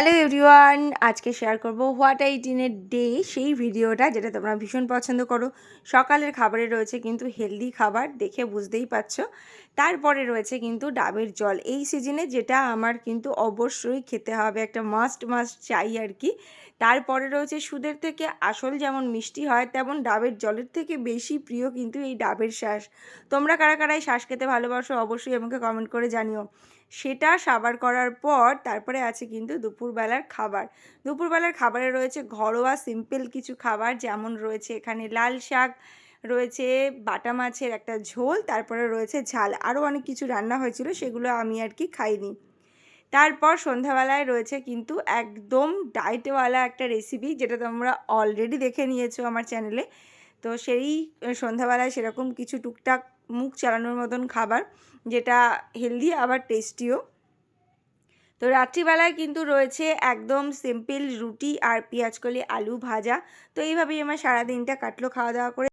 Hello everyone, আজকে share করব what I it in a day, সেই ভিডিওটা যেটা তোমরা ভীষণ পছন্দ করো। সকালের খাবারে রয়েছে কিন্তু হেলদি খাবার, দেখে বুঝতেই পারছো। তারপরে রয়েছে কিন্তু ডাবের জল এই সিজনে, যেটা আমার কিন্তু অবশ্যই খেতে হবে, একটা মাস্ট মাস্ট চাই আর কি। তারপরে রয়েছে সুদের থেকে আসল যেমন মিষ্টি হয়, তেমন ডাবের জলের থেকে বেশি প্রিয় কিন্তু এই ডাবের শ্বাস। তোমরা কারা কারা এই শ্বাস খেতে ভালোবাসো অবশ্যই আমাকে কমেন্ট করে জানিও। সেটা সাবার করার পর তারপরে আছে কিন্তু দুপুরবেলার খাবার। দুপুরবেলার খাবারে রয়েছে ঘরোয়া সিম্পল কিছু খাবার, যেমন রয়েছে এখানে লাল শাক, রয়েছে বাটা মাছের একটা ঝোল, তারপরে রয়েছে ঝাল, আরও অনেক কিছু রান্না হয়েছিল, সেগুলো আমি আর কি খাইনি। তারপর সন্ধ্যাবেলায় রয়েছে কিন্তু একদম ডায়েটওয়ালা একটা রেসিপি, যেটা তোমরা অলরেডি দেখে নিয়েছো আমার চ্যানেলে। তো সেই সন্ধ্যাবেলায় সেরকম কিছু টুকটাক মুখ চালানোর মতন খাবার, যেটা হেলদি আবার টেস্টিও। তো রাত্রিবেলায় কিন্তু রয়েছে একদম সিম্পল রুটি আর পেঁয়াজকলি আলু ভাজা। তো এইভাবেই আমার সারাদিনটা কাটলো খাওয়া দাওয়া করে।